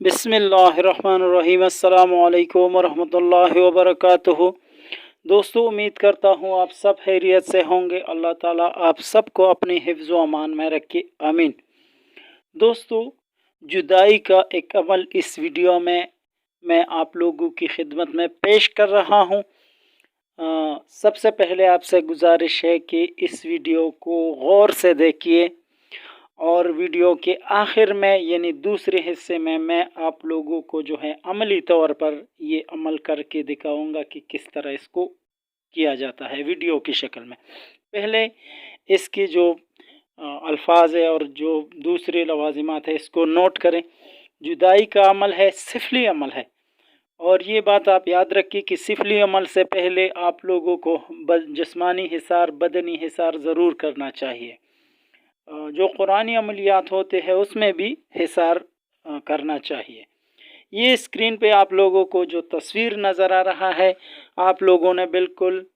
बिस्मिल्लाहिर्रहमानिर्रहीम। अस्सलामु अलैकुम वरहमतुल्लाहि वबरकातुहू। दोस्तों, उम्मीद करता हूँ आप सब खैरियत से होंगे। अल्लाह ताला आप सबको अपनी हिफ्ज़ व अमान में रखे, आमीन। दोस्तों, जुदाई का एक अमल इस वीडियो में मैं आप लोगों की खिदमत में पेश कर रहा हूँ। सबसे पहले आपसे गुजारिश है कि इस वीडियो को गौर से देखिए और वीडियो के आखिर में यानी दूसरे हिस्से में मैं आप लोगों को जो है अमली तौर पर ये अमल करके दिखाऊंगा कि किस तरह इसको किया जाता है वीडियो की शक्ल में। पहले इसकी जो अल्फाज है और जो दूसरे लवाजिमात है इसको नोट करें। जुदाई का अमल है, सिफली अमल है, और ये बात आप याद रखिए कि सिफली अमल से पहले आप लोगों को जिस्मानी हिसार, बदनी हिसार ज़रूर करना चाहिए। जो कुरानी अमलियात होते हैं उसमें भी हिसार करना चाहिए। ये स्क्रीन पे आप लोगों को जो तस्वीर नज़र आ रहा है, आप लोगों ने बिल्कुल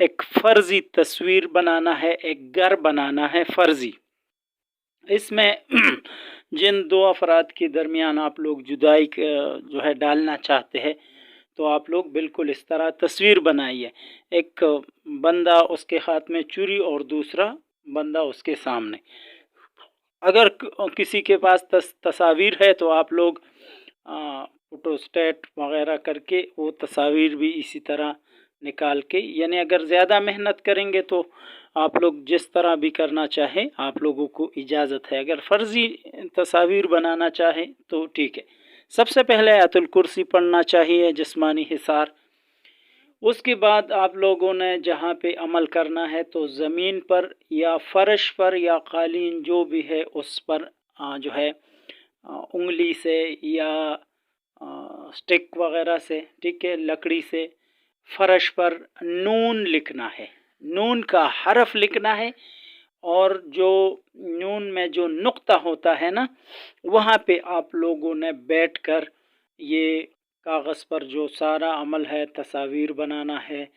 एक फ़र्ज़ी तस्वीर बनाना है, एक घर बनाना है फ़र्ज़ी। इसमें जिन दो अफराद के दरमियान आप लोग जुदाई जो है डालना चाहते हैं, तो आप लोग बिल्कुल इस तरह तस्वीर बनाइए। एक बंदा, उसके हाथ में चूड़ी और दूसरा बंदा उसके सामने। अगर किसी के पास तस्वीर है तो आप लोग फोटोस्टेट वगैरह करके वो तस्वीर भी इसी तरह निकाल के, यानी अगर ज़्यादा मेहनत करेंगे तो आप लोग जिस तरह भी करना चाहें आप लोगों को इजाज़त है। अगर फ़र्ज़ी तस्वीर बनाना चाहें तो ठीक है। सबसे पहले आयतुल कुर्सी पढ़ना चाहिए, जिस्मानी हिसार। उसके बाद आप लोगों ने जहाँ पे अमल करना है तो ज़मीन पर या फ़र्श पर या कालीन जो भी है उस पर जो है उंगली से या स्टिक वगैरह से, ठीक है, लकड़ी से फ़र्श पर नून लिखना है, नून का हरफ लिखना है। और जो नून में जो नुक्ता होता है ना, वहाँ पे आप लोगों ने बैठकर ये कागज़ पर जो सारा अमल है, तस्वीर बनाना है,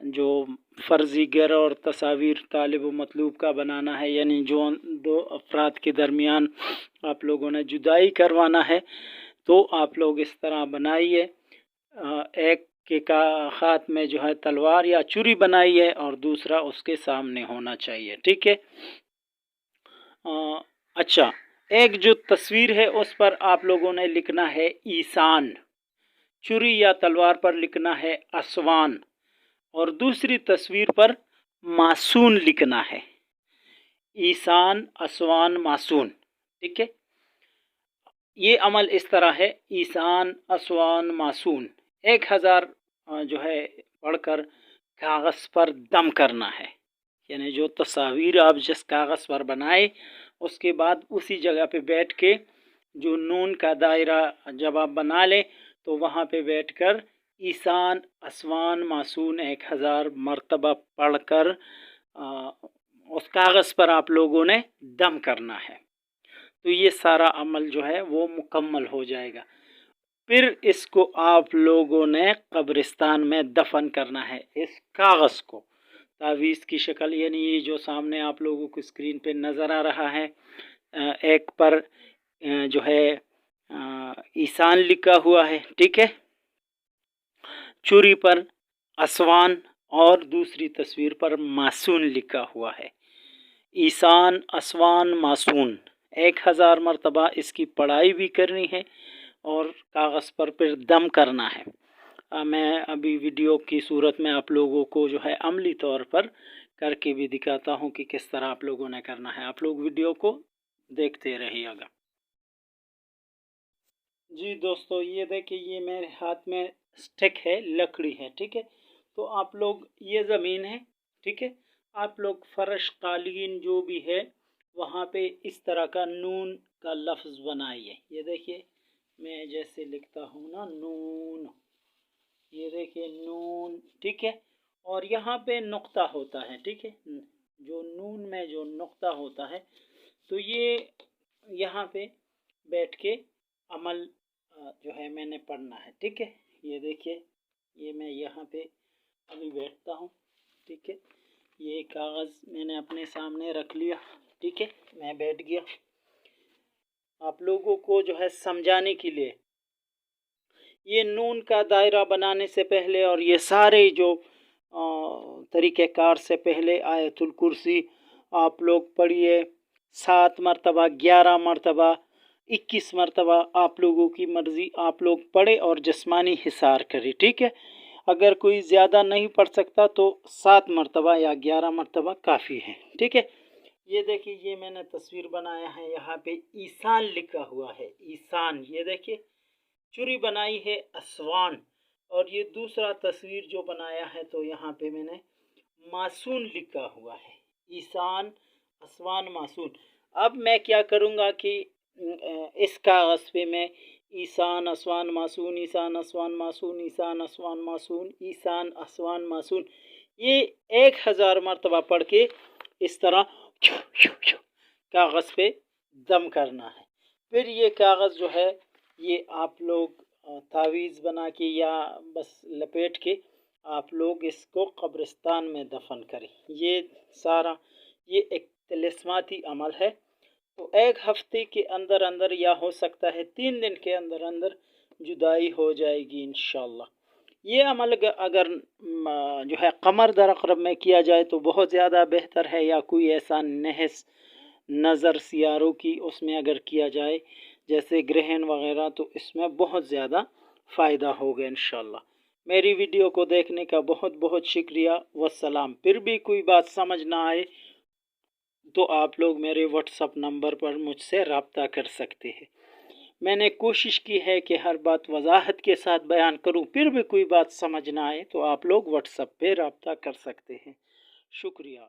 जो फ़र्ज़ी गर और तस्वीर तालिब व मतलूब का बनाना है, यानी जो दो अफराद के दरमियान आप लोगों ने जुदाई करवाना है, तो आप लोग इस तरह बनाइए। एक के का हाथ में जो है तलवार या छुरी बनाइए और दूसरा उसके सामने होना चाहिए, ठीक है। अच्छा, एक जो तस्वीर है उस पर आप लोगों ने लिखना है ईसान, छुरी या तलवार पर लिखना है असवान, और दूसरी तस्वीर पर मासून लिखना है, ईसान, असवान, मासून, ठीक है। ये अमल इस तरह है, ईसान, असवान, मासून 1000 जो है पढ़कर कागज़ पर दम करना है। यानी जो तस्वीर आप जिस कागज़ पर बनाए उसके बाद उसी जगह पे बैठ के जो नून का दायरा जब आप बना लें तो वहाँ पे बैठकर ईसान, असवान, मासून 1000 मरतबा पढ़कर उस कागज़ पर आप लोगों ने दम करना है। तो ये सारा अमल जो है वो मुकम्मल हो जाएगा। फिर इसको आप लोगों ने कब्रिस्तान में दफन करना है, इस कागज़ को तावीज़ की शक्ल, यानी ये जो सामने आप लोगों को स्क्रीन पे नज़र आ रहा है, एक पर जो है ईसान लिखा हुआ है, ठीक है, चूरी पर असवान और दूसरी तस्वीर पर मासून लिखा हुआ है। ईसान, असवान, मासून 1000 मरतबा इसकी पढ़ाई भी करनी है और कागज़ पर फिर दम करना है। मैं अभी वीडियो की सूरत में आप लोगों को जो है अमली तौर पर करके भी दिखाता हूँ कि किस तरह आप लोगों ने करना है। आप लोग वीडियो को देखते रहिएगा। जी दोस्तों, ये देखिए, ये मेरे हाथ में स्टिक है, लकड़ी है, ठीक है। तो आप लोग, ये ज़मीन है, ठीक है, आप लोग फ़र्श, कालीन जो भी है वहाँ पे इस तरह का नून का लफ्ज़ बनाइए। ये देखिए, मैं जैसे लिखता हूँ ना, नून, ये देखिए नून, ठीक है। और यहाँ पे नुक्ता होता है, ठीक है, जो नून में जो नुक्ता होता है, तो ये यहाँ पे बैठ के अमल जो है मैंने पढ़ना है, ठीक है। ये देखिए, ये मैं यहाँ पे अभी बैठता हूँ, ठीक है। ये कागज़ मैंने अपने सामने रख लिया, ठीक है, मैं बैठ गया। आप लोगों को जो है समझाने के लिए। ये नून का दायरा बनाने से पहले और ये सारे जो तरीक़ेकार से पहले आयतुल कुर्सी आप लोग पढ़िए 7 मरतबा, 11 मरतबा, 21 मरतबा, आप लोगों की मर्ज़ी, आप लोग पढ़े और जिस्मानी हिसार करें, ठीक है। अगर कोई ज़्यादा नहीं पढ़ सकता तो 7 मरतबा या 11 मरतबा काफ़ी है, ठीक है। ये देखिए, ये मैंने तस्वीर बनाया है, यहाँ पे ईसान लिखा हुआ है, ईसान। ये देखिए, चुरी बनाई है असवान, और ये दूसरा तस्वीर जो बनाया है तो यहाँ पे मैंने मासून लिखा हुआ है, ईसान, असवान, मासून। अब मैं क्या करूँगा कि इस कागज़ पे मैं Ishan, Aswan, मासून, Ishan, Aswan, मासून, Ishan, Aswan, मासून, Ishan, Aswan, मासून, ये 1000 मरतबा पढ़ के इस तरह कागज़ पे दम करना है। फिर ये कागज़ जो है ये आप लोग तावीज़ बना के या बस लपेट के आप लोग इसको कब्रिस्तान में दफन करें। ये सारा ये एक तिलिस्माती अमल है, तो 1 हफ्ते के अंदर अंदर या हो सकता है 3 दिन के अंदर अंदर जुदाई हो जाएगी इंशाअल्लाह। ये अमल अगर जो है कमर दर अक़रब में किया जाए तो बहुत ज़्यादा बेहतर है, या कोई ऐसा नहस नज़र सियारों की उसमें अगर किया जाए जैसे ग्रहण वगैरह, तो इसमें बहुत ज़्यादा फ़ायदा होगा इंशाअल्लाह। मेरी वीडियो को देखने का बहुत बहुत शुक्रिया, वस्सलाम। फिर भी कोई बात समझ ना आए तो आप लोग मेरे व्हाट्सअप नंबर पर मुझसे रब्ता कर सकते हैं। मैंने कोशिश की है कि हर बात वजाहत के साथ बयान करूं, फिर भी कोई बात समझ ना आए तो आप लोग व्हाट्सएप पे रब्ता कर सकते हैं। शुक्रिया।